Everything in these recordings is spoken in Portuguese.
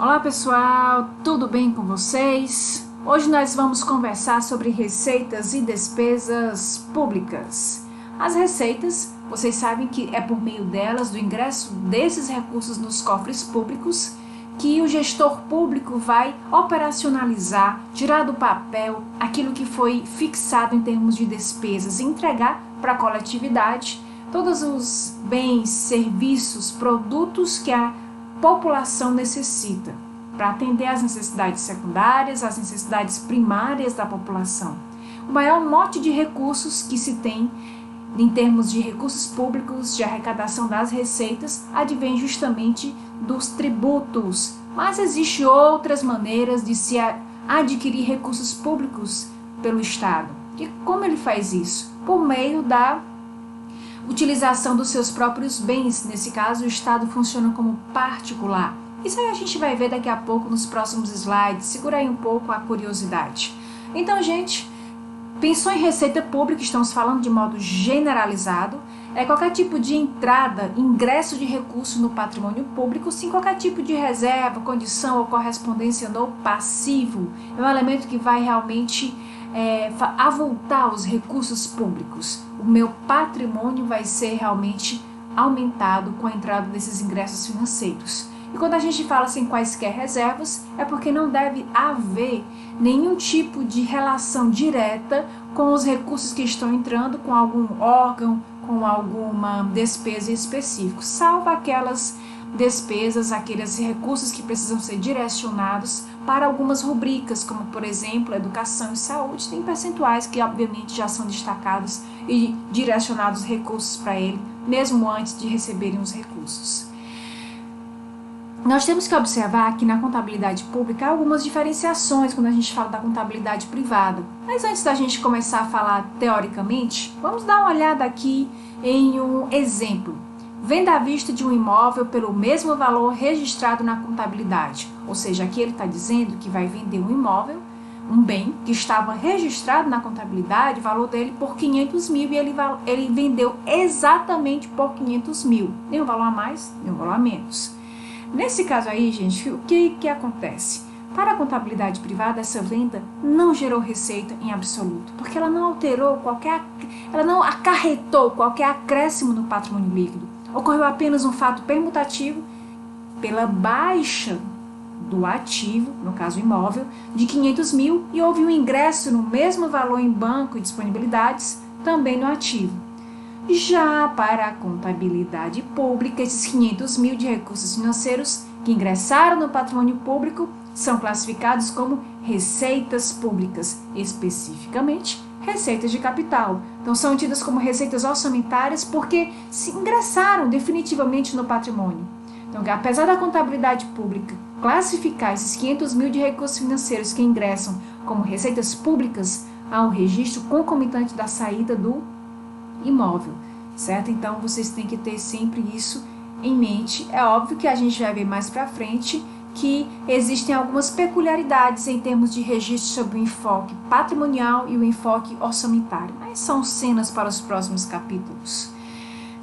Olá pessoal, tudo bem com vocês? Hoje nós vamos conversar sobre receitas e despesas públicas. As receitas, vocês sabem que é por meio delas, do ingresso desses recursos nos cofres públicos, que o gestor público vai operacionalizar, tirar do papel aquilo que foi fixado em termos de despesas e entregar para a coletividade todos os bens, serviços, produtos que a população necessita para atender às necessidades secundárias, às necessidades primárias da população. O maior lote de recursos que se tem em termos de recursos públicos, de arrecadação das receitas, advém justamente dos tributos. Mas existem outras maneiras de se adquirir recursos públicos pelo Estado. E como ele faz isso? Por meio da utilização dos seus próprios bens. Nesse caso, o Estado funciona como particular. Isso aí a gente vai ver daqui a pouco nos próximos slides. Segura aí um pouco a curiosidade. Então, gente, pensou em receita pública, estamos falando de modo generalizado, é qualquer tipo de entrada, ingresso de recurso no patrimônio público, sem qualquer tipo de reserva, condição ou correspondência no passivo. É um elemento que vai realmente avultar os recursos públicos. O meu patrimônio vai ser realmente aumentado com a entrada desses ingressos financeiros. E quando a gente fala sem quaisquer reservas, é porque não deve haver nenhum tipo de relação direta com os recursos que estão entrando, com algum órgão, com alguma despesa específica, salvo aquelas despesas, aqueles recursos que precisam ser direcionados para algumas rubricas, como por exemplo, educação e saúde, tem percentuais que obviamente já são destacados e direcionados recursos para ele, mesmo antes de receberem os recursos. Nós temos que observar que na contabilidade pública há algumas diferenciações quando a gente fala da contabilidade privada. Mas antes da gente começar a falar teoricamente, vamos dar uma olhada aqui em um exemplo. Venda à vista de um imóvel pelo mesmo valor registrado na contabilidade. Ou seja, aqui ele está dizendo que vai vender um imóvel, um bem que estava registrado na contabilidade, o valor dele por 500 mil, e ele vendeu exatamente por 500 mil. Nem um valor a mais, nem um valor a menos. Nesse caso aí, gente, o que acontece? Para a contabilidade privada, essa venda não gerou receita em absoluto, porque ela não ela não acarretou qualquer acréscimo no patrimônio líquido. Ocorreu apenas um fato permutativo pela baixa do ativo, no caso imóvel, de 500 mil, e houve um ingresso no mesmo valor em banco e disponibilidades também no ativo. Já para a contabilidade pública, esses 500 mil de recursos financeiros que ingressaram no patrimônio público são classificados como receitas públicas, especificamente receitas de capital. Então são tidas como receitas orçamentárias porque se ingressaram definitivamente no patrimônio. Então, apesar da contabilidade pública classificar esses 500 mil de recursos financeiros que ingressam como receitas públicas, há um registro concomitante da saída do imóvel, certo? Então vocês têm que ter sempre isso em mente. É óbvio que a gente vai ver mais para frente que existem algumas peculiaridades em termos de registro sobre o enfoque patrimonial e o enfoque orçamentário, mas são cenas para os próximos capítulos,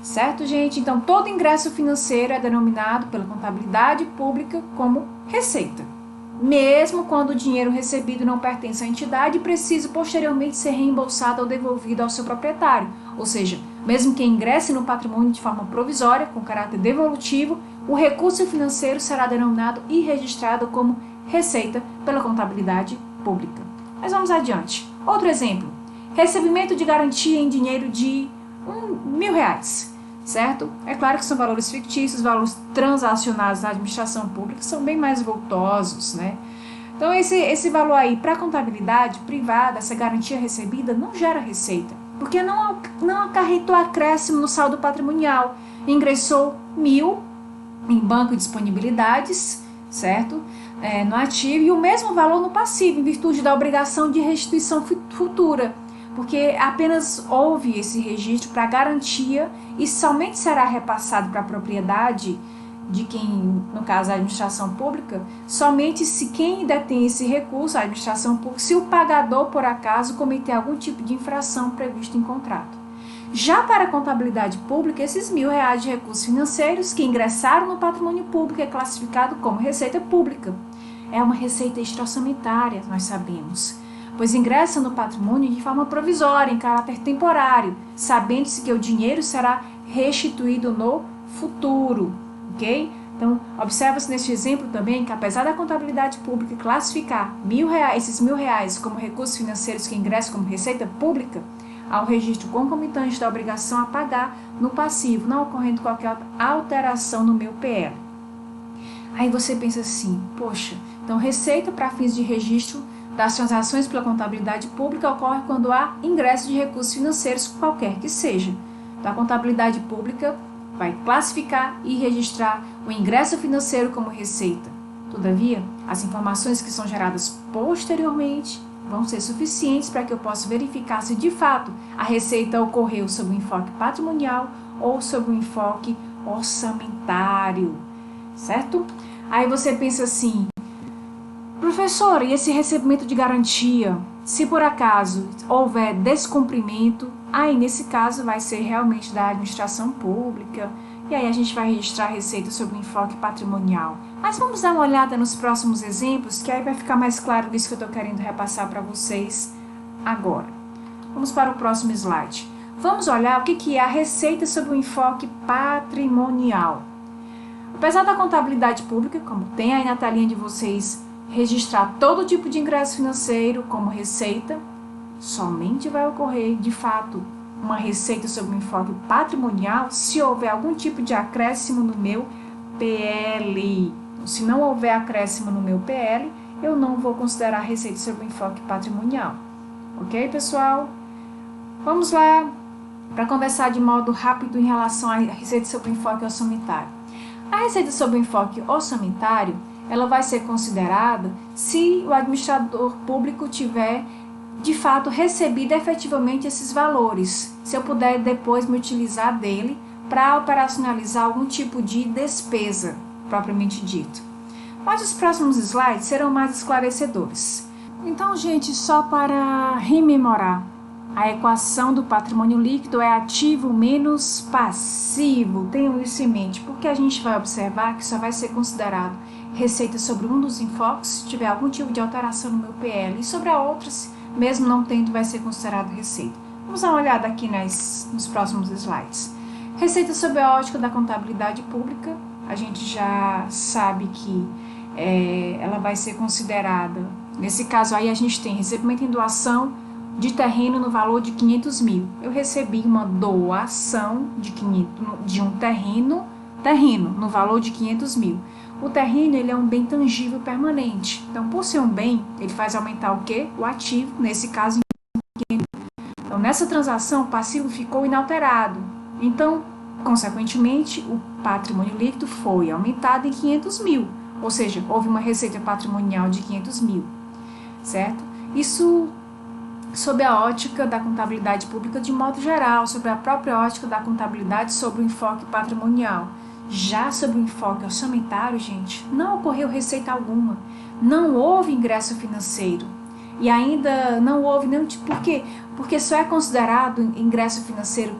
certo, gente? Então todo ingresso financeiro é denominado pela contabilidade pública como receita, mesmo quando o dinheiro recebido não pertence à entidade e precisa posteriormente ser reembolsado ou devolvido ao seu proprietário. Ou seja, mesmo que ingresse no patrimônio de forma provisória, com caráter devolutivo, o recurso financeiro será denominado e registrado como receita pela contabilidade pública. Mas vamos adiante. Outro exemplo, recebimento de garantia em dinheiro de R$1.000, certo? É claro que são valores fictícios, valores transacionados na administração pública são bem mais vultosos, né? Então esse valor aí para a contabilidade privada, essa garantia recebida não gera receita, porque não acarretou acréscimo no saldo patrimonial, ingressou 1.000 em banco de disponibilidades, certo? No ativo, e o mesmo valor no passivo, em virtude da obrigação de restituição futura, porque apenas houve esse registro para garantia e somente será repassado para a propriedade de quem, no caso a administração pública, somente se quem detém esse recurso, a administração pública, se o pagador por acaso cometer algum tipo de infração prevista em contrato. Já para a contabilidade pública, esses R$ 1.000 de recursos financeiros que ingressaram no patrimônio público é classificado como receita pública. É uma receita extra-orçamentária, nós sabemos, pois ingressa no patrimônio de forma provisória, em caráter temporário, sabendo-se que o dinheiro será restituído no futuro, ok? Então, observa-se neste exemplo também que, apesar da contabilidade pública classificar esses R$ 1.000 como recursos financeiros que ingressam como receita pública, há um registro concomitante da obrigação a pagar no passivo, não ocorrendo qualquer alteração no meu PL. Aí você pensa assim, poxa, então receita para fins de registro das transações pela contabilidade pública ocorre quando há ingresso de recursos financeiros, qualquer que seja. Então, a contabilidade pública vai classificar e registrar o ingresso financeiro como receita. Todavia, as informações que são geradas posteriormente vão ser suficientes para que eu possa verificar se de fato a receita ocorreu sob um enfoque patrimonial ou sob um enfoque orçamentário, certo? Aí você pensa assim, professor, e esse recebimento de garantia? Se por acaso houver descumprimento, aí nesse caso vai ser realmente da administração pública, e aí a gente vai registrar a receita sob um enfoque patrimonial. Mas vamos dar uma olhada nos próximos exemplos, que aí vai ficar mais claro disso que eu estou querendo repassar para vocês agora. Vamos para o próximo slide. Vamos olhar o que é a receita sob um enfoque patrimonial. Apesar da contabilidade pública, como tem aí na telinha de vocês, registrar todo tipo de ingresso financeiro como receita, somente vai ocorrer, de fato, uma receita sob um enfoque patrimonial se houver algum tipo de acréscimo no meu PL. Se não houver acréscimo no meu PL, eu não vou considerar a receita sob um enfoque patrimonial. Ok, pessoal? Vamos lá para conversar de modo rápido em relação à receita sob um enfoque orçamentário. A receita sob um enfoque orçamentário, ela vai ser considerada se o administrador público tiver, de fato, recebido efetivamente esses valores, se eu puder depois me utilizar dele para operacionalizar algum tipo de despesa, propriamente dito. Mas os próximos slides serão mais esclarecedores. Então, gente, só para rememorar, a equação do patrimônio líquido é ativo menos passivo. Tenham isso em mente, porque a gente vai observar que só vai ser considerado receita sobre um dos enfoques se tiver algum tipo de alteração no meu PL, e sobre a outras, mesmo não tendo, vai ser considerado receita. Vamos dar uma olhada aqui nos próximos slides. Receita sob a ótica da contabilidade pública, a gente já sabe que ela vai ser considerada, nesse caso aí a gente tem recebimento em doação de terreno no valor de 500 mil. Eu recebi uma doação de um terreno no valor de 500 mil. O terreno, ele é um bem tangível permanente. Então, por ser um bem, ele faz aumentar o quê? O ativo, nesse caso. Então, nessa transação, o passivo ficou inalterado. Então, consequentemente, o patrimônio líquido foi aumentado em 500 mil. Ou seja, houve uma receita patrimonial de 500 mil. Certo? Isso sob a ótica da contabilidade pública de modo geral, sobre a própria ótica da contabilidade sobre o enfoque patrimonial. Já sobre o enfoque orçamentário, gente, não ocorreu receita alguma, não houve ingresso financeiro e ainda não houve nenhum tipo. Por quê? Porque só é considerado ingresso financeiro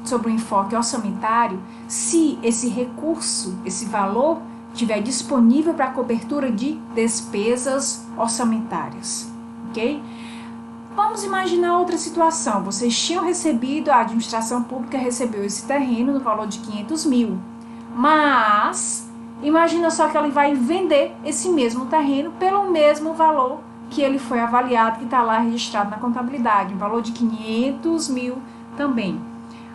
sobre o enfoque orçamentário se esse recurso, esse valor, estiver disponível para a cobertura de despesas orçamentárias, ok? Vamos imaginar outra situação. Vocês tinham recebido, a administração pública recebeu esse terreno no valor de 500 mil. Mas, imagina só que ela vai vender esse mesmo terreno pelo mesmo valor que ele foi avaliado, que está lá registrado na contabilidade, um valor de 500 mil também.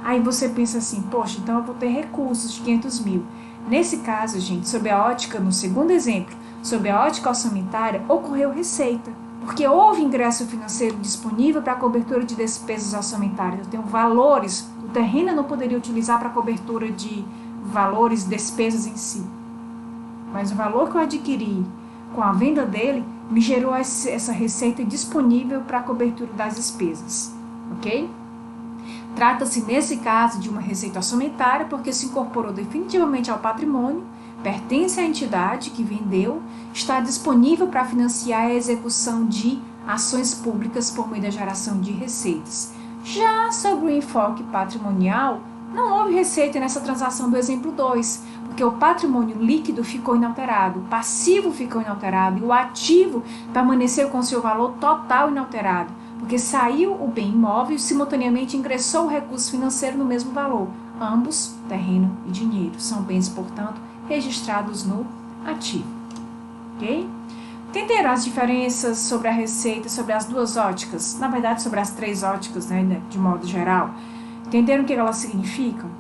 Aí você pensa assim, poxa, então eu vou ter recursos de 500 mil. Nesse caso, gente, sob a ótica, no segundo exemplo, sob a ótica orçamentária, ocorreu receita, porque houve ingresso financeiro disponível para a cobertura de despesas orçamentárias. Eu tenho valores, o terreno eu não poderia utilizar para cobertura de valores, despesas em si. Mas o valor que eu adquiri com a venda dele me gerou essa receita disponível para a cobertura das despesas, ok? Trata-se, nesse caso, de uma receita orçamentária, porque se incorporou definitivamente ao patrimônio, pertence à entidade que vendeu, está disponível para financiar a execução de ações públicas por meio da geração de receitas. Já sobre o enfoque patrimonial, não houve receita nessa transação do exemplo 2, porque o patrimônio líquido ficou inalterado, o passivo ficou inalterado e o ativo permaneceu com seu valor total inalterado, porque saiu o bem imóvel e simultaneamente ingressou o recurso financeiro no mesmo valor. Ambos, terreno e dinheiro, são bens, portanto, registrados no ativo. Ok? Entenderam as diferenças sobre a receita, sobre as duas óticas? Na verdade, sobre as três óticas, né, de modo geral. Entenderam o que elas significam?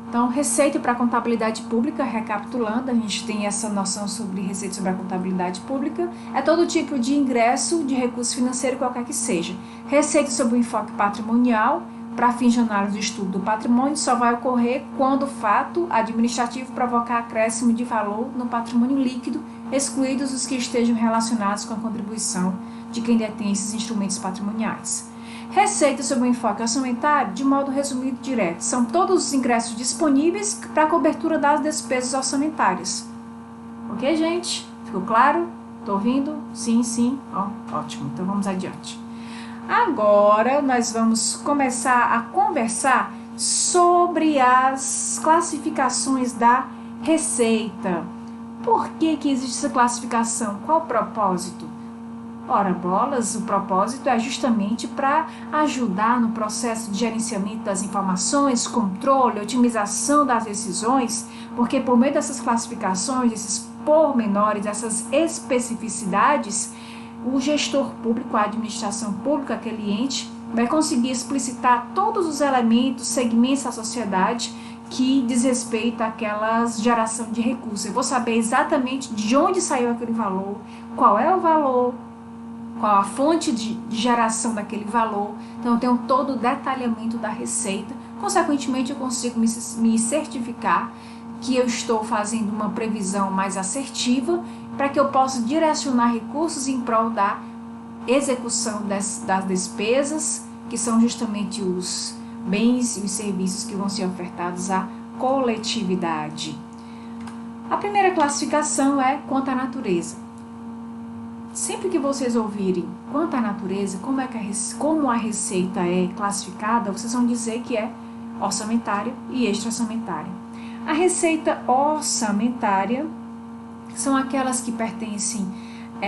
Então, receita para a contabilidade pública, recapitulando, a gente tem essa noção sobre receita sobre a contabilidade pública, é todo tipo de ingresso de recurso financeiro, qualquer que seja. Receita sobre o enfoque patrimonial, para fins de análise e estudo do patrimônio, só vai ocorrer quando o fato administrativo provocar acréscimo de valor no patrimônio líquido, excluídos os que estejam relacionados com a contribuição de quem detém esses instrumentos patrimoniais. Receita sobre o enfoque orçamentário, de modo resumido e direto, são todos os ingressos disponíveis para a cobertura das despesas orçamentárias. Ok, gente? Ficou claro? Estou ouvindo? Sim, sim. Ótimo, então vamos adiante. Agora nós vamos começar a conversar sobre as classificações da receita. Por que existe essa classificação? Qual o propósito? Ora bolas, o propósito é justamente para ajudar no processo de gerenciamento das informações, controle, otimização das decisões, porque por meio dessas classificações, desses pormenores, dessas especificidades, o gestor público, a administração pública, aquele ente, vai conseguir explicitar todos os elementos, segmentos da sociedade que diz respeito àquela geração de recursos. Eu vou saber exatamente de onde saiu aquele valor, qual é o valor, qual a fonte de geração daquele valor. Então, eu tenho todo o detalhamento da receita. Consequentemente, eu consigo me certificar que eu estou fazendo uma previsão mais assertiva para que eu possa direcionar recursos em prol da execução das despesas, que são justamente os bens e os serviços que vão ser ofertados à coletividade. A primeira classificação é quanto à natureza. Sempre que vocês ouvirem quanto à natureza, como a receita é classificada, vocês vão dizer que é orçamentária e extra-orçamentária. A receita orçamentária são aquelas que pertencem,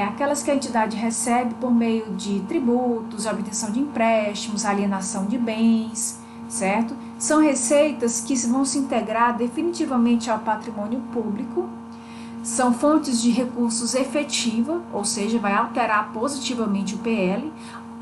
aquelas que a entidade recebe por meio de tributos, obtenção de empréstimos, alienação de bens, certo? São receitas que vão se integrar definitivamente ao patrimônio público. São fontes de recursos efetiva, ou seja, vai alterar positivamente o PL,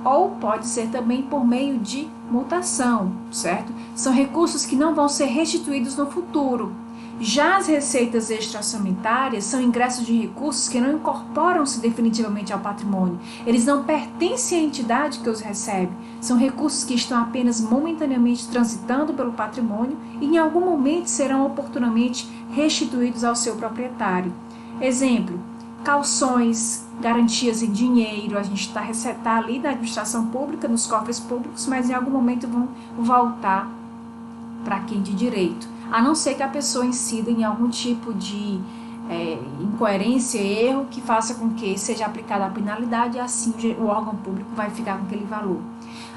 ou pode ser também por meio de mutação, certo? São recursos que não vão ser restituídos no futuro. Já as receitas extra-orçamentárias são ingressos de recursos que não incorporam-se definitivamente ao patrimônio. Eles não pertencem à entidade que os recebe. São recursos que estão apenas momentaneamente transitando pelo patrimônio e em algum momento serão oportunamente restituídos ao seu proprietário. Exemplo, calções, garantias em dinheiro, a gente está ali na administração pública, nos cofres públicos, mas em algum momento vão voltar para quem de direito. A não ser que a pessoa incida em algum tipo de incoerência, erro, que faça com que seja aplicada a penalidade e assim o órgão público vai ficar com aquele valor.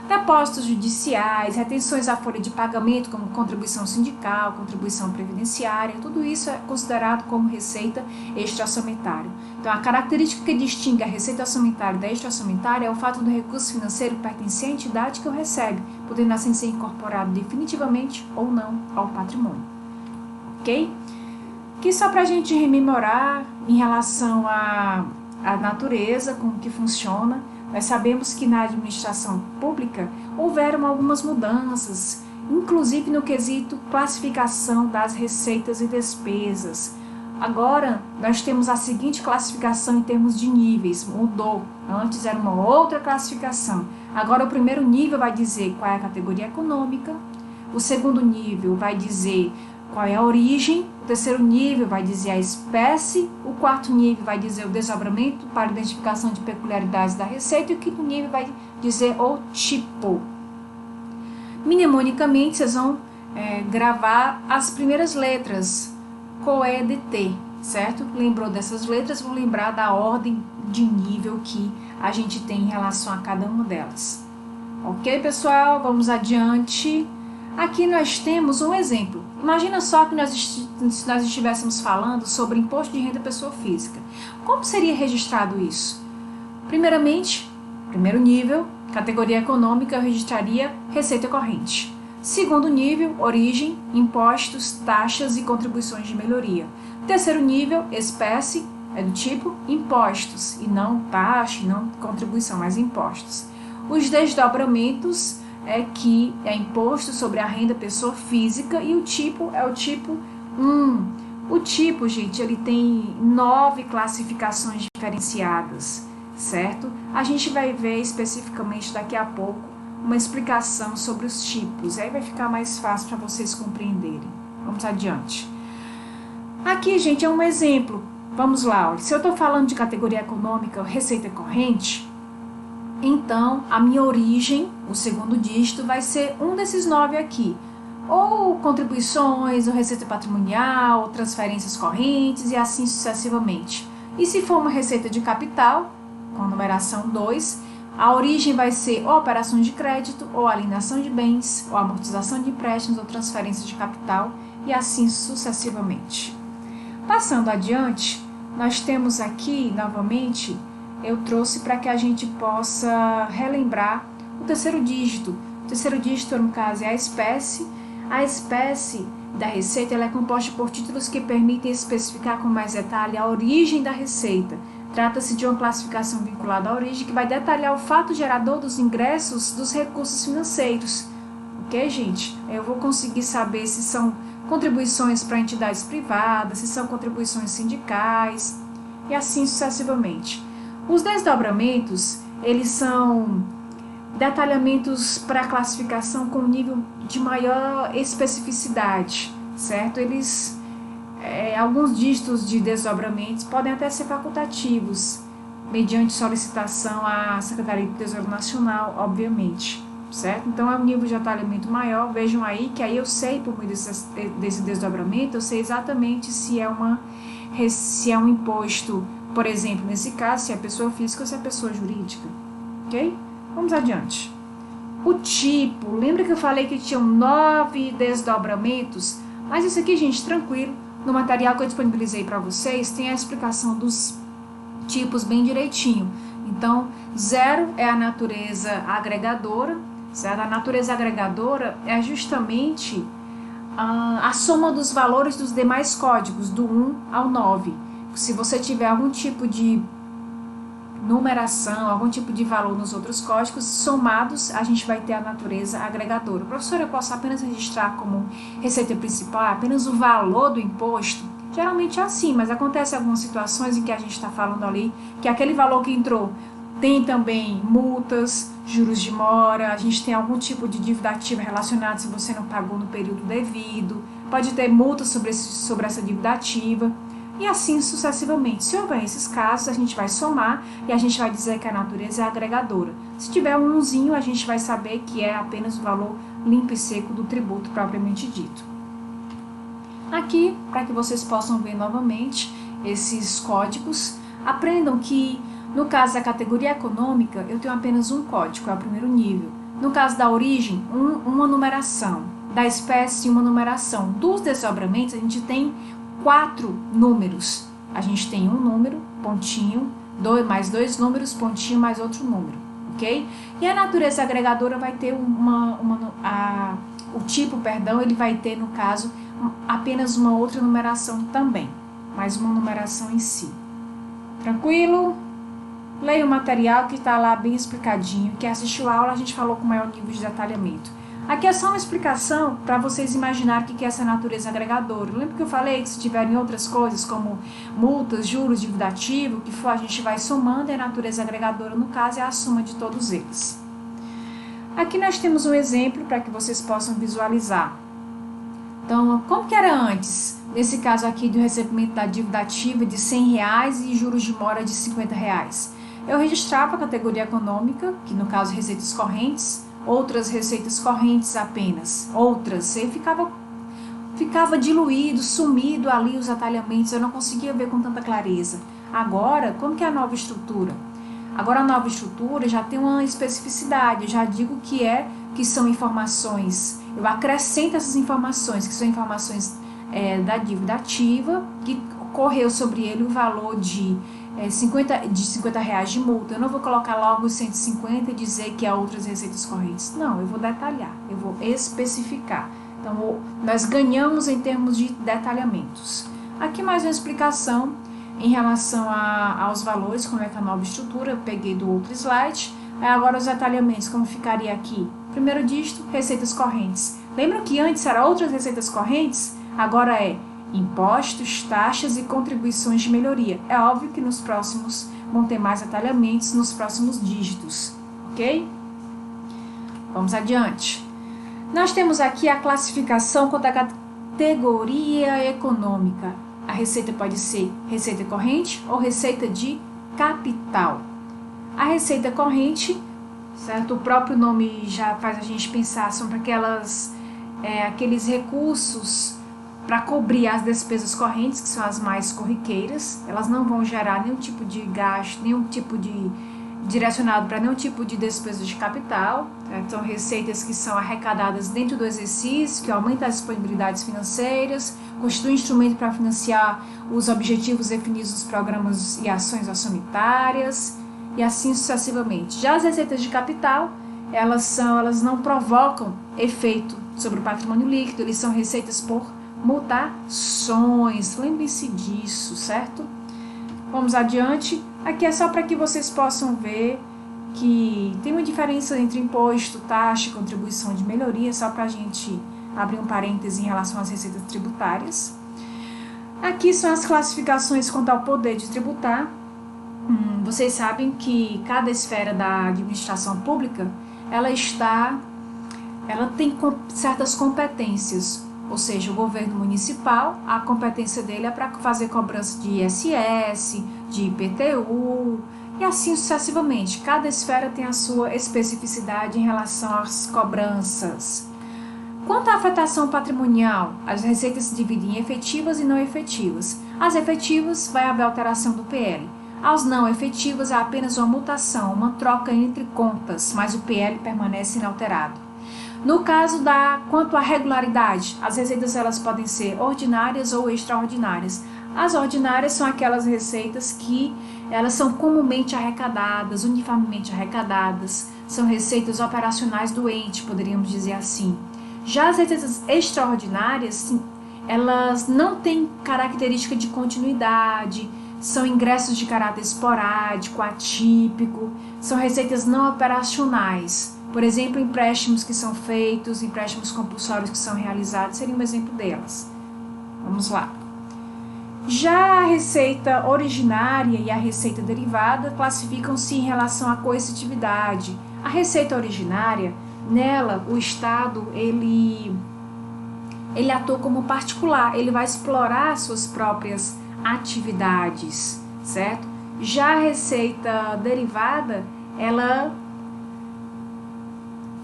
Depósitos judiciais, retenções à folha de pagamento, como contribuição sindical, contribuição previdenciária, tudo isso é considerado como receita extra-orçamentária. Então, a característica que distingue a receita orçamentária da extra-orçamentária é o fato do recurso financeiro pertencer à entidade que o recebe, podendo assim ser incorporado definitivamente ou não ao patrimônio. Ok? Aqui só para a gente rememorar em relação à natureza, como que funciona. Nós sabemos que na administração pública houveram algumas mudanças, inclusive no quesito classificação das receitas e despesas. Agora, nós temos a seguinte classificação em termos de níveis, mudou. Antes era uma outra classificação. Agora, o primeiro nível vai dizer qual é a categoria econômica, o segundo nível vai dizer qual é a origem, o terceiro nível vai dizer a espécie, o quarto nível vai dizer o desdobramento para identificação de peculiaridades da receita e o quinto nível vai dizer o tipo. Mnemonicamente, vocês vão gravar as primeiras letras, COEDT, certo? Lembrou dessas letras, vão lembrar da ordem de nível que a gente tem em relação a cada uma delas. Ok, pessoal? Vamos adiante. Aqui nós temos um exemplo. Imagina só que nós estivéssemos falando sobre imposto de renda pessoa física. Como seria registrado isso? Primeiramente, primeiro nível, categoria econômica, eu registraria receita corrente. Segundo nível, origem, impostos, taxas e contribuições de melhoria. Terceiro nível, espécie, é do tipo impostos, e não taxa, e não contribuição, mas impostos. Os desdobramentos é que é imposto sobre a renda pessoa física e o tipo é o tipo 1. O tipo, gente, ele tem 9 classificações diferenciadas, certo? A gente vai ver especificamente daqui a pouco uma explicação sobre os tipos, aí vai ficar mais fácil para vocês compreenderem. Vamos adiante. Aqui, gente, é um exemplo. Vamos lá, olha. Se eu estou falando de categoria econômica, receita corrente, então a minha origem, o segundo dígito, vai ser um desses 9 aqui. Ou contribuições, ou receita patrimonial, ou transferências correntes e assim sucessivamente. E se for uma receita de capital, com a numeração 2, a origem vai ser ou operações de crédito, ou alienação de bens, ou amortização de empréstimos, ou transferências de capital e assim sucessivamente. Passando adiante, nós temos aqui, novamente, eu trouxe para que a gente possa relembrar o terceiro dígito. O terceiro dígito, no caso, é a espécie. A espécie da receita ela é composta por títulos que permitem especificar com mais detalhe a origem da receita. Trata-se de uma classificação vinculada à origem que vai detalhar o fato gerador dos ingressos dos recursos financeiros. Ok, gente? Eu vou conseguir saber se são contribuições para entidades privadas, se são contribuições sindicais e assim sucessivamente. Os desdobramentos, eles são detalhamentos para classificação com nível de maior especificidade, certo? Eles, alguns dígitos de desdobramentos podem até ser facultativos, mediante solicitação à Secretaria do Tesouro Nacional, obviamente, certo? Então é um nível de detalhamento maior. Vejam aí que aí eu sei, por meio desse desdobramento, eu sei exatamente se é um imposto, por exemplo, nesse caso, se é pessoa física ou se é pessoa jurídica, ok? Vamos adiante. O tipo, lembra que eu falei que tinham 9 desdobramentos? Mas isso aqui, gente, tranquilo, no material que eu disponibilizei para vocês, tem a explicação dos tipos bem direitinho. Então, 0 é a natureza agregadora, certo? A natureza agregadora é justamente a soma dos valores dos demais códigos, do 1 ao 9. Se você tiver algum tipo de numeração, algum tipo de valor nos outros códigos, somados, a gente vai ter a natureza agregadora. Professora, eu posso apenas registrar como receita principal apenas o valor do imposto? Geralmente é assim, mas acontece algumas situações em que a gente está falando ali que aquele valor que entrou tem também multas, juros de mora, a gente tem algum tipo de dívida ativa relacionada se você não pagou no período devido, pode ter multa sobre essa dívida ativa e assim sucessivamente. Se houver esses casos, a gente vai somar e a gente vai dizer que a natureza é agregadora. Se tiver um umzinho, a gente vai saber que é apenas o valor limpo e seco do tributo propriamente dito. Aqui, para que vocês possam ver novamente esses códigos, aprendam que no caso da categoria econômica, eu tenho apenas um código, é o primeiro nível. No caso da origem, uma numeração. Da espécie, uma numeração. Dos desdobramentos, a gente tem 4 números. A gente tem um número, pontinho, mais 2 números, pontinho, mais outro número, ok? E a natureza agregadora vai ter o tipo, ele vai ter, no caso, apenas uma outra numeração também, mais uma numeração em si. Tranquilo? Leia o material que está lá bem explicadinho. Quem assistiu a aula, a gente falou com maior nível de detalhamento. Aqui é só uma explicação para vocês imaginarem o que é essa natureza agregadora. Lembra que eu falei que se tiverem outras coisas como multas, juros, dívida ativa, o que for, a gente vai somando e a natureza agregadora, no caso, é a soma de todos eles. Aqui nós temos um exemplo para que vocês possam visualizar. Então, como que era antes? Nesse caso aqui do recebimento da dívida ativa de R$100 e juros de mora de R$50. Eu registrava a categoria econômica, que no caso receitas correntes, outras receitas correntes apenas, outras, e ficava diluído, sumido ali os atalhamentos, eu não conseguia ver com tanta clareza. Agora, como que é a nova estrutura? Agora a nova estrutura já tem uma especificidade, eu já digo que são informações, eu acrescento essas informações, que são informações da dívida ativa, que correu sobre ele o valor de R$50 de multa. Eu não vou colocar logo os 150 e dizer que há outras receitas correntes. Não, eu vou detalhar, eu vou especificar. Então, nós ganhamos em termos de detalhamentos. Aqui mais uma explicação em relação aos valores, como é que a nova estrutura, eu peguei do outro slide. Agora os detalhamentos, como ficaria aqui? Primeiro dígito, receitas correntes. Lembram que antes eram outras receitas correntes? Agora é impostos, taxas e contribuições de melhoria. É óbvio que nos próximos vão ter mais detalhamentos nos próximos dígitos, ok? Vamos adiante. Nós temos aqui a classificação quanto à categoria econômica. A receita pode ser receita corrente ou receita de capital. A receita corrente, certo? O próprio nome já faz a gente pensar sobre aqueles recursos para cobrir as despesas correntes, que são as mais corriqueiras. Elas não vão gerar nenhum tipo de gasto, nenhum tipo de direcionado para nenhum tipo de despesa de capital. Certo? São receitas que são arrecadadas dentro do exercício, que aumentam as disponibilidades financeiras, constitui instrumento para financiar os objetivos definidos nos programas e ações orçamentárias, e assim sucessivamente. Já as receitas de capital, elas não provocam efeito sobre o patrimônio líquido, eles são receitas por mutações. Lembre-se disso, certo? Vamos adiante. Aqui é só para que vocês possam ver que tem uma diferença entre imposto, taxa e contribuição de melhoria, só para a gente abrir um parêntese em relação às receitas tributárias. Aqui são as classificações quanto ao poder de tributar. Vocês sabem que cada esfera da administração pública, ela tem certas competências, ou seja, o governo municipal, a competência dele é para fazer cobrança de ISS, de IPTU, e assim sucessivamente. Cada esfera tem a sua especificidade em relação às cobranças. Quanto à afetação patrimonial, as receitas se dividem em efetivas e não efetivas. As efetivas vai haver alteração do PL. Aos não efetivas há apenas uma mutação, uma troca entre contas, mas o PL permanece inalterado. No caso quanto à regularidade, as receitas elas podem ser ordinárias ou extraordinárias. As ordinárias são aquelas receitas que elas são comumente arrecadadas, uniformemente arrecadadas, são receitas operacionais do ente, poderíamos dizer assim. Já as receitas extraordinárias, elas não têm característica de continuidade, são ingressos de caráter esporádico, atípico, são receitas não operacionais. Por exemplo, empréstimos que são feitos, empréstimos compulsórios que são realizados, seria um exemplo delas. Vamos lá. Já a receita originária e a receita derivada classificam-se em relação à coercitividade. A receita originária, nela, o Estado, ele atua como particular, ele vai explorar suas próprias atividades, certo? Já a receita derivada, ela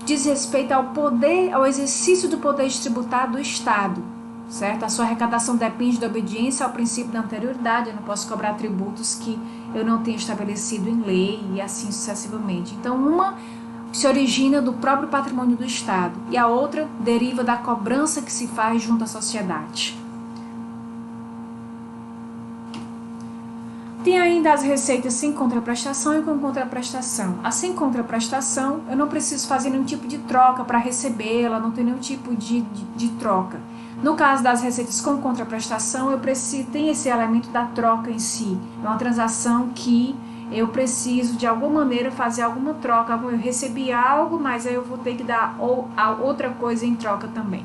diz respeito ao exercício do poder de tributar do Estado, certo? A sua arrecadação depende da obediência ao princípio da anterioridade, eu não posso cobrar tributos que eu não tenho estabelecido em lei e assim sucessivamente. Então, uma se origina do próprio patrimônio do Estado e a outra deriva da cobrança que se faz junto à sociedade. Tem ainda as receitas sem contraprestação e com contraprestação. A sem contraprestação, eu não preciso fazer nenhum tipo de troca para recebê-la, não tem nenhum tipo de troca. No caso das receitas com contraprestação, tem esse elemento da troca em si. É uma transação que eu preciso, de alguma maneira, fazer alguma troca. Eu recebi algo, mas aí eu vou ter que dar outra coisa em troca também.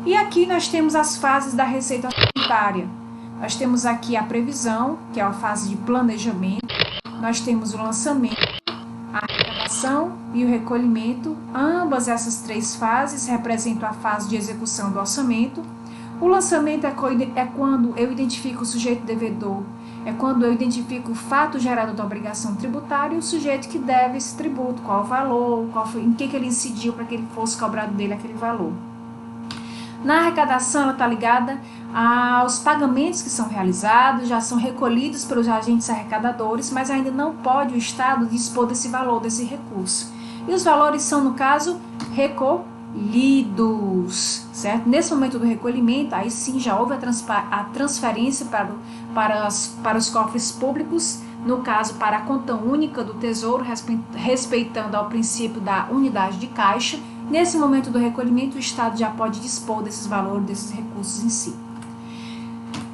E aqui nós temos as fases da receita orçamentária. Nós temos aqui a previsão, que é a fase de planejamento. Nós temos o lançamento, a arrecadação e o recolhimento. Ambas essas três fases representam a fase de execução do orçamento. O lançamento é quando eu identifico o sujeito devedor, é quando eu identifico o fato gerador da obrigação tributária e o sujeito que deve esse tributo, qual o valor, em que ele incidiu para que ele fosse cobrado dele aquele valor. Na arrecadação, ela está ligada Os pagamentos que são realizados já são recolhidos pelos agentes arrecadadores, mas ainda não pode o Estado dispor desse valor, desse recurso. E os valores são, no caso, recolhidos, certo? Nesse momento do recolhimento, aí sim já houve a transferência para os cofres públicos, no caso, para a conta única do Tesouro, respeitando ao princípio da unidade de caixa. Nesse momento do recolhimento, o Estado já pode dispor desses valores, desses recursos em si.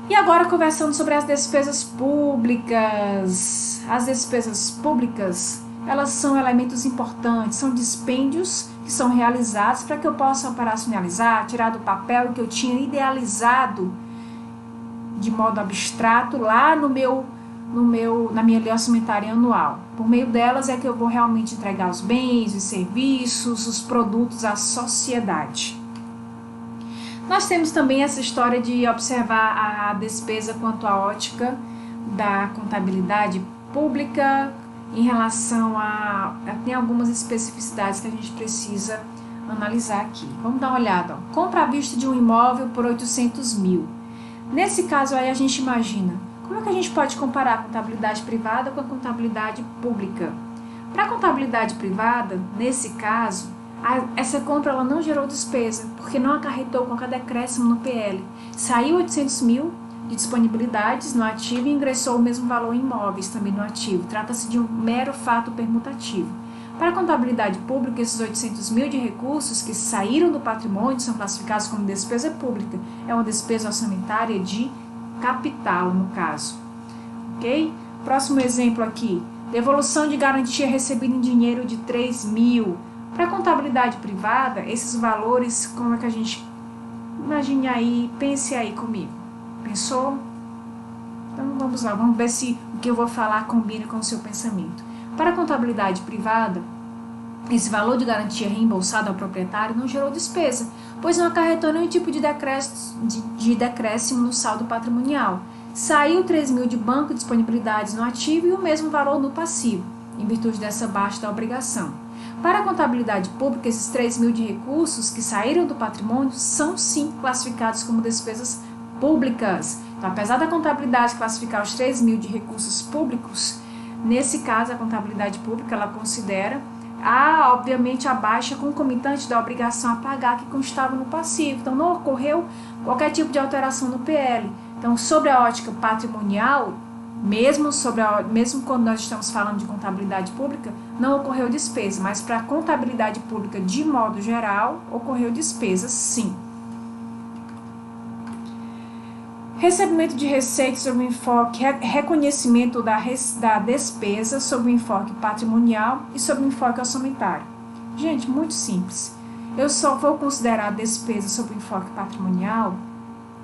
E agora, conversando sobre as despesas públicas. As despesas públicas, elas são elementos importantes, são dispêndios que são realizados para que eu possa operacionalizar, tirar do papel que eu tinha idealizado de modo abstrato lá na minha lei orçamentária anual. Por meio delas é que eu vou realmente entregar os bens, os serviços, os produtos à sociedade. Nós temos também essa história de observar a despesa quanto à ótica da contabilidade pública em relação tem algumas especificidades que a gente precisa analisar aqui. Vamos dar uma olhada. Compra à vista de um imóvel por 800 mil. Nesse caso aí a gente imagina, como é que a gente pode comparar a contabilidade privada com a contabilidade pública? Para a contabilidade privada, nesse caso, essa compra ela não gerou despesa, porque não acarretou qualquer decréscimo no PL. Saiu 800 mil de disponibilidades no ativo e ingressou o mesmo valor em imóveis também no ativo. Trata-se de um mero fato permutativo. Para a contabilidade pública, esses 800 mil de recursos que saíram do patrimônio são classificados como despesa pública. É uma despesa orçamentária de capital, no caso. Ok? Próximo exemplo aqui. Devolução de garantia recebida em dinheiro de 3 mil. Para a contabilidade privada, esses valores, como é que a gente... Imagine aí, pense aí comigo. Pensou? Então vamos lá, vamos ver se o que eu vou falar combina com o seu pensamento. Para a contabilidade privada, esse valor de garantia reembolsado ao proprietário não gerou despesa, pois não acarretou nenhum tipo de decréscimo no saldo patrimonial. Saiu 3 mil de banco de disponibilidades no ativo e o mesmo valor no passivo, em virtude dessa baixa da obrigação. Para a contabilidade pública, esses 3 mil de recursos que saíram do patrimônio são sim classificados como despesas públicas. Então, apesar da contabilidade classificar os 3 mil de recursos públicos, nesse caso a contabilidade pública ela considera obviamente a baixa concomitante da obrigação a pagar que constava no passivo. Então não ocorreu qualquer tipo de alteração no PL. Então, sobre a ótica patrimonial, mesmo quando nós estamos falando de contabilidade pública, não ocorreu despesa, mas para a contabilidade pública, de modo geral, ocorreu despesa, sim. Recebimento de receitas sobre o enfoque, reconhecimento da despesa sobre o enfoque patrimonial e sobre o enfoque orçamentário. Gente, muito simples. Eu só vou considerar a despesa sobre o enfoque patrimonial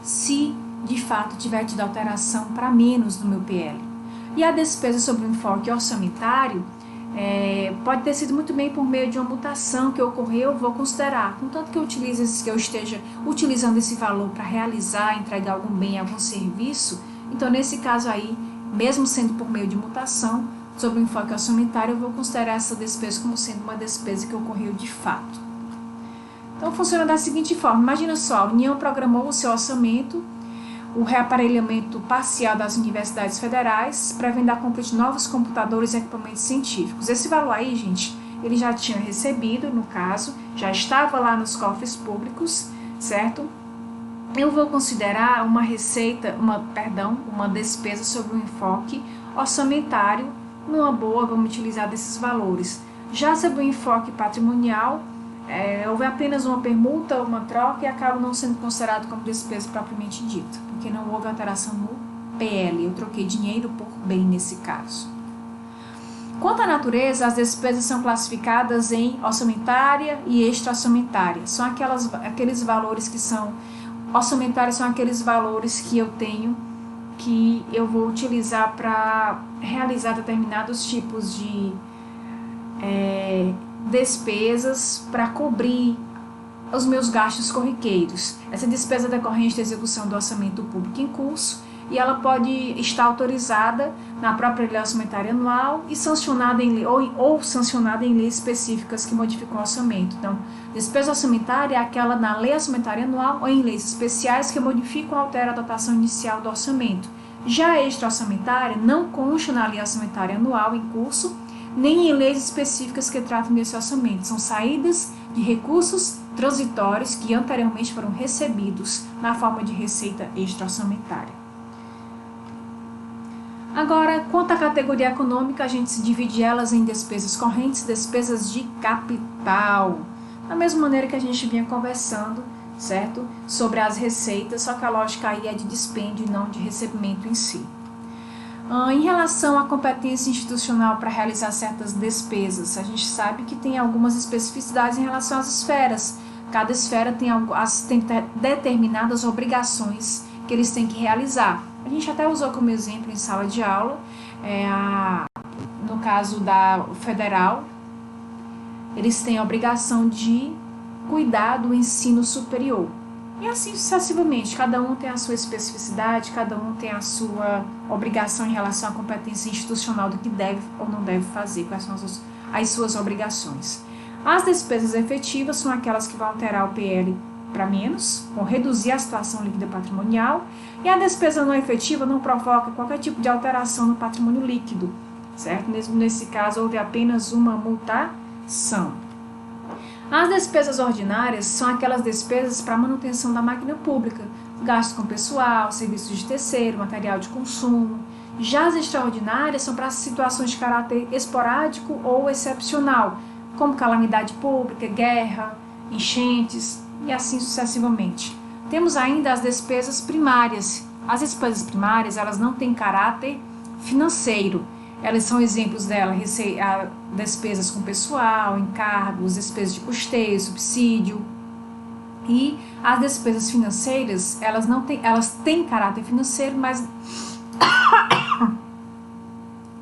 se de fato tiver tido alteração para menos no meu PL. E a despesa sobre o enfoque orçamentário pode ter sido muito bem por meio de uma mutação que ocorreu, vou considerar. Contanto que eu esteja utilizando esse valor para realizar, entregar algum bem, algum serviço, então nesse caso aí, mesmo sendo por meio de mutação, sobre o enfoque orçamentário, eu vou considerar essa despesa como sendo uma despesa que ocorreu de fato. Então funciona da seguinte forma, imagina só, a União programou o seu orçamento, o reaparelhamento parcial das universidades federais, prevendo a compra de novos computadores e equipamentos científicos. Esse valor aí, gente, ele já tinha recebido, no caso, já estava lá nos cofres públicos, certo? Eu vou considerar uma despesa sobre o enfoque orçamentário, numa boa, vamos utilizar desses valores. Já sobre o enfoque patrimonial, houve apenas uma permuta, uma troca e acaba não sendo considerado como despesa propriamente dita, porque não houve alteração no PL, eu troquei dinheiro por bem nesse caso. Quanto à natureza, as despesas são classificadas em orçamentária e extra-orçamentária. São aqueles valores que são orçamentários, são aqueles valores que eu tenho, que eu vou utilizar para realizar determinados tipos de despesas para cobrir os meus gastos corriqueiros. Essa despesa decorrente da execução do orçamento público em curso, e ela pode estar autorizada na própria lei orçamentária anual e sancionada em lei, ou sancionada em leis específicas que modificam o orçamento. Então, despesa orçamentária é aquela na lei orçamentária anual ou em leis especiais que modificam ou alteram a dotação inicial do orçamento. Já a extra-orçamentária não consta na lei orçamentária anual em curso, nem em leis específicas que tratam desse orçamento. São saídas de recursos transitórios que anteriormente foram recebidos na forma de receita extra-orçamentária. Agora, quanto à categoria econômica, a gente se divide elas em despesas correntes e despesas de capital. Da mesma maneira que a gente vinha conversando, certo? Sobre as receitas, só que a lógica aí é de dispêndio e não de recebimento em si. Em relação à competência institucional para realizar certas despesas, a gente sabe que tem algumas especificidades em relação às esferas. Cada esfera tem determinadas obrigações que eles têm que realizar. A gente até usou como exemplo em sala de aula, no caso da federal, eles têm a obrigação de cuidar do ensino superior. E assim sucessivamente, cada um tem a sua especificidade, cada um tem a sua obrigação em relação à competência institucional do que deve ou não deve fazer, quais são as suas obrigações. As despesas efetivas são aquelas que vão alterar o PL para menos, vão reduzir a situação líquida patrimonial, e a despesa não efetiva não provoca qualquer tipo de alteração no patrimônio líquido, certo? Mesmo nesse caso, houve apenas uma mutação. As despesas ordinárias são aquelas despesas para manutenção da máquina pública, gastos com pessoal, serviços de terceiro, material de consumo. Já as extraordinárias são para situações de caráter esporádico ou excepcional, como calamidade pública, guerra, enchentes e assim sucessivamente. Temos ainda as despesas primárias. As despesas primárias, elas não têm caráter financeiro. Elas são exemplos dela, despesas com pessoal, encargos, despesas de custeio, subsídio. E as despesas financeiras, elas têm caráter financeiro, mas...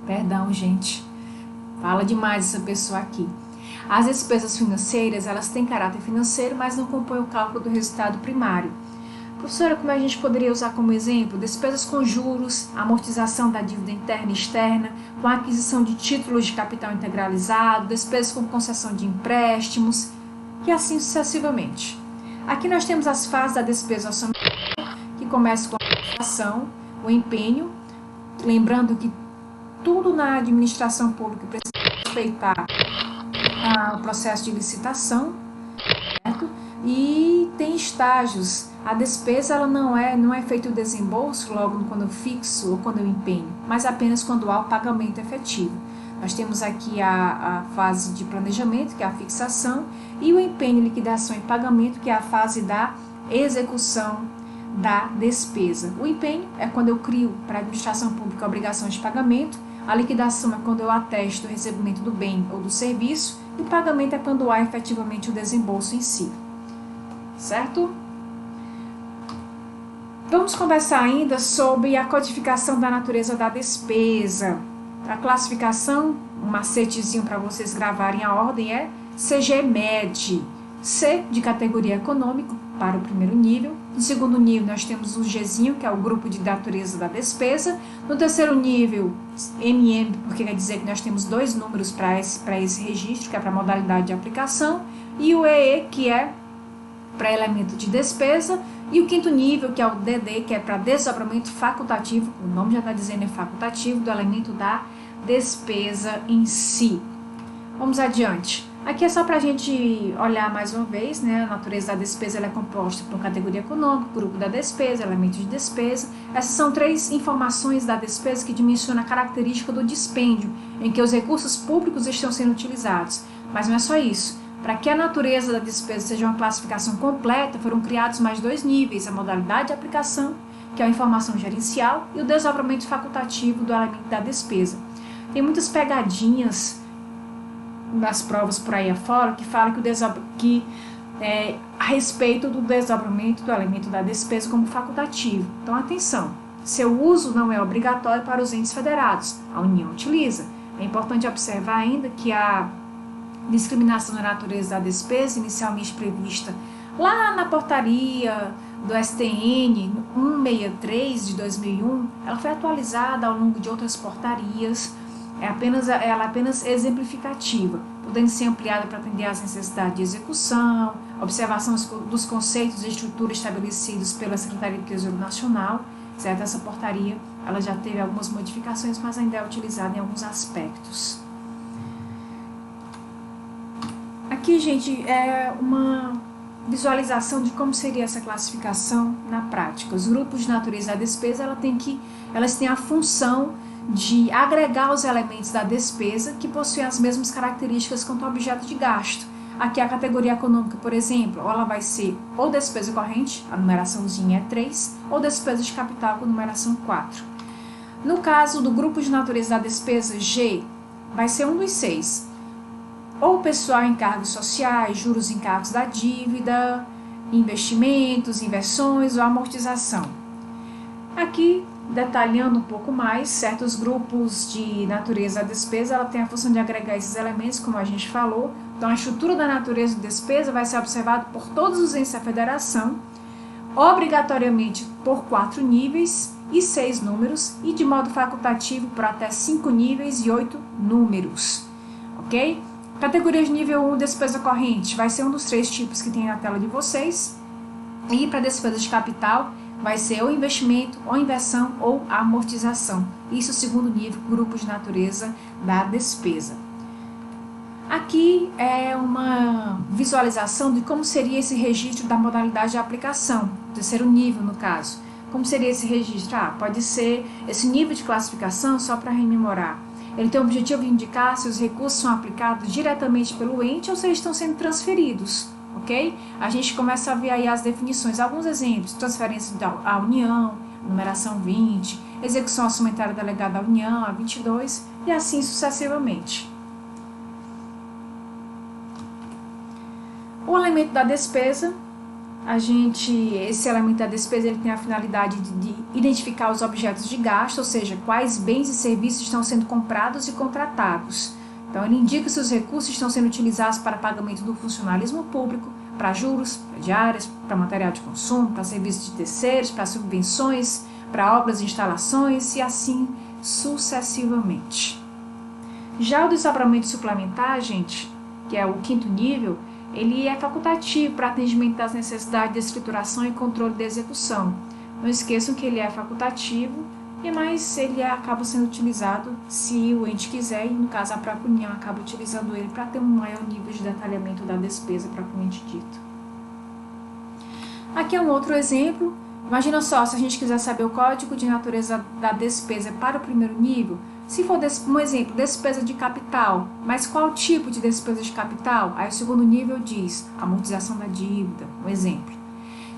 Perdão, gente. Fala demais essa pessoa aqui. As despesas financeiras, elas têm caráter financeiro, mas não compõem o cálculo do resultado primário. Professora, como a gente poderia usar como exemplo? Despesas com juros, amortização da dívida interna e externa, com a aquisição de títulos de capital integralizado, despesas com concessão de empréstimos e assim sucessivamente. Aqui nós temos as fases da despesa orçamentária, que começa com a administração, o empenho, lembrando que tudo na administração pública precisa respeitar o processo de licitação, certo? E tem estágios. A despesa ela não é feito o desembolso logo quando eu fixo ou quando eu empenho, mas apenas quando há o pagamento efetivo. Nós temos aqui a fase de planejamento, que é a fixação, e o empenho, liquidação e pagamento, que é a fase da execução da despesa. O empenho é quando eu crio para a administração pública a obrigação de pagamento, a liquidação é quando eu atesto o recebimento do bem ou do serviço, e o pagamento é quando há efetivamente o desembolso em si. Certo? Vamos conversar ainda sobre a codificação da natureza da despesa. A classificação, um macetezinho para vocês gravarem a ordem é CG-MED. C de categoria econômico para o primeiro nível. No segundo nível nós temos o Gzinho, que é o grupo de natureza da despesa. No terceiro nível, MM, porque quer dizer que nós temos dois números para esse registro, que é para a modalidade de aplicação. E o EE, que é para elemento de despesa, e o quinto nível, que é o DD, que é para desdobramento facultativo, o nome já está dizendo é facultativo, do elemento da despesa em si. Vamos adiante. Aqui é só para a gente olhar mais uma vez, né? A natureza da despesa ela é composta por categoria econômica, grupo da despesa, elemento de despesa. Essas são três informações da despesa que dimensionam a característica do dispêndio, em que os recursos públicos estão sendo utilizados. Mas não é só isso. Para que a natureza da despesa seja uma classificação completa, foram criados mais dois níveis, a modalidade de aplicação, que é a informação gerencial, e o desdobramento facultativo do elemento da despesa. Tem muitas pegadinhas nas provas por aí afora que falam a respeito do desdobramento do elemento da despesa como facultativo. Então, atenção, seu uso não é obrigatório para os entes federados, a União utiliza. É importante observar ainda que a discriminação da natureza da despesa, inicialmente prevista lá na portaria do STN 163 de 2001, ela foi atualizada ao longo de outras portarias. Ela é apenas exemplificativa, podendo ser ampliada para atender às necessidades de execução, observação dos conceitos e estruturas estabelecidos pela Secretaria do Tesouro Nacional, certo? Essa portaria ela já teve algumas modificações, mas ainda é utilizada em alguns aspectos. Aqui, gente, é uma visualização de como seria essa classificação na prática. Os grupos de natureza da despesa elas têm a função de agregar os elementos da despesa que possuem as mesmas características quanto ao objeto de gasto. Aqui a categoria econômica, por exemplo, ela vai ser ou despesa corrente, a numeraçãozinha é 3, ou despesa de capital com numeração 4. No caso do grupo de natureza da despesa G, vai ser um dos 6. Ou pessoal em encargos sociais, juros e encargos da dívida, investimentos, inversões ou amortização. Aqui, detalhando um pouco mais, certos grupos de natureza da despesa, ela tem a função de agregar esses elementos, como a gente falou. Então, a estrutura da natureza da despesa vai ser observada por todos os entes da federação, obrigatoriamente por 4 níveis e 6 números, e de modo facultativo por até 5 níveis e 8 números, ok? Categoria de nível 1, despesa corrente, vai ser um dos 3 tipos que tem na tela de vocês. E para despesa de capital, vai ser ou investimento, ou inversão, ou amortização. Isso segundo nível, grupo de natureza da despesa. Aqui é uma visualização de como seria esse registro da modalidade de aplicação, terceiro nível no caso. Como seria esse registro? Pode ser esse nível de classificação, só para rememorar. Ele tem o objetivo de indicar se os recursos são aplicados diretamente pelo ente ou se eles estão sendo transferidos, ok? A gente começa a ver aí as definições, alguns exemplos: transferência à União, numeração 20, execução orçamentária delegada à União, a 22, e assim sucessivamente. O elemento da despesa, esse elemento da despesa ele tem a finalidade de identificar os objetos de gasto, ou seja, quais bens e serviços estão sendo comprados e contratados. Então, ele indica se os recursos estão sendo utilizados para pagamento do funcionalismo público, para juros, para diárias, para material de consumo, para serviços de terceiros, para subvenções, para obras e instalações e assim sucessivamente. Já o desdobramento suplementar, gente, que é o 5º nível, ele é facultativo para atendimento das necessidades de escrituração e controle da execução. Não esqueçam que ele é facultativo, mas ele acaba sendo utilizado se o ente quiser, e no caso a própria União acaba utilizando ele para ter um maior nível de detalhamento da despesa propriamente dito. Aqui é um outro exemplo. Imagina só, se a gente quiser saber o código de natureza da despesa para o primeiro nível, se for um exemplo, despesa de capital, mas qual tipo de despesa de capital? Aí o segundo nível diz amortização da dívida, um exemplo.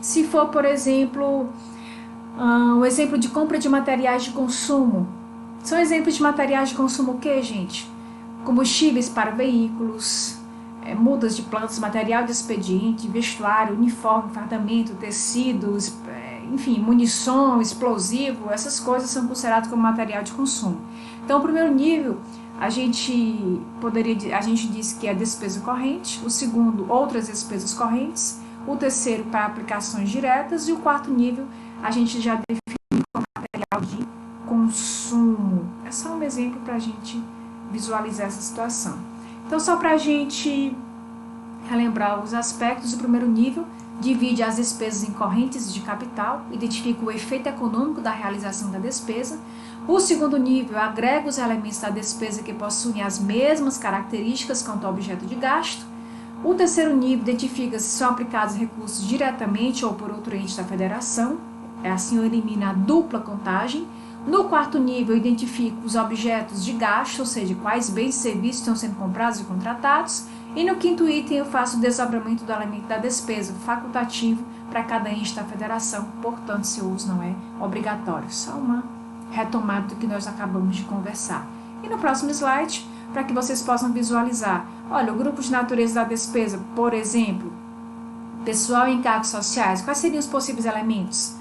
Se for, por exemplo, um exemplo de compra de materiais de consumo, são exemplos de materiais de consumo o que, gente? Combustíveis para veículos, mudas de plantas, material de expediente, vestuário, uniforme, fardamento, tecidos, enfim, munição, explosivo, essas coisas são consideradas como material de consumo. Então, o primeiro nível, a gente diz que é despesa corrente, o segundo, outras despesas correntes, o terceiro, para aplicações diretas, e o 4º nível, a gente já define como material de consumo. É só um exemplo para a gente visualizar essa situação. Então, só para a gente relembrar os aspectos, o primeiro nível divide as despesas em correntes de capital, identifica o efeito econômico da realização da despesa. O segundo nível agrega os elementos da despesa que possuem as mesmas características quanto ao objeto de gasto. O terceiro nível identifica se são aplicados recursos diretamente ou por outro ente da federação, assim elimina a dupla contagem. No 4º nível, identifica os objetos de gasto, ou seja, quais bens e serviços estão sendo comprados e contratados. E no 5º item, eu faço o desdobramento do elemento da despesa, facultativo para cada ente da federação, portanto, seu uso não é obrigatório. Só uma retomada do que nós acabamos de conversar. E no próximo slide, para que vocês possam visualizar, olha, o grupo de natureza da despesa, por exemplo, pessoal e encargos sociais, quais seriam os possíveis elementos?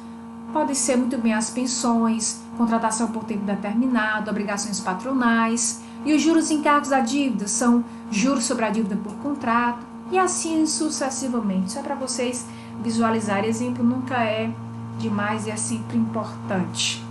Podem ser muito bem as pensões, contratação por tempo determinado, obrigações patronais, e os juros e encargos da dívida são juros sobre a dívida por contrato, e assim sucessivamente. Isso é para vocês visualizar exemplo nunca é demais e é sempre importante.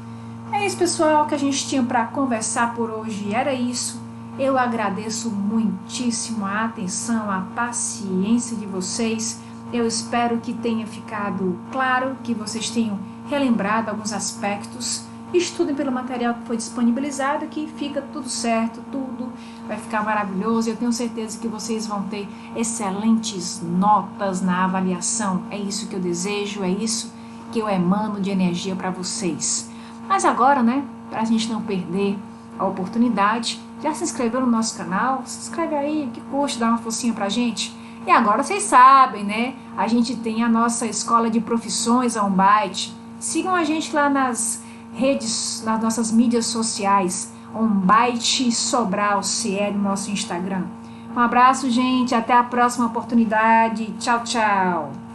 É isso, pessoal, que a gente tinha para conversar por hoje. Era isso. Eu agradeço muitíssimo a atenção, a paciência de vocês. Eu espero que tenha ficado claro, que vocês tenham relembrado alguns aspectos. Estudem pelo material que foi disponibilizado, que fica tudo certo, tudo vai ficar maravilhoso. Eu tenho certeza que vocês vão ter excelentes notas na avaliação. É isso que eu desejo, é isso que eu emano de energia para vocês. Mas agora, né, para a gente não perder a oportunidade, já se inscreveu no nosso canal? Se inscreve aí, que custa, dá uma forcinha pra gente. E agora vocês sabem, né, a gente tem a nossa escola de profissões, a OnByte. Sigam a gente lá nas redes, nas nossas mídias sociais, OnByte Sobral CE no nosso Instagram. Um abraço, gente, até a próxima oportunidade. Tchau, tchau.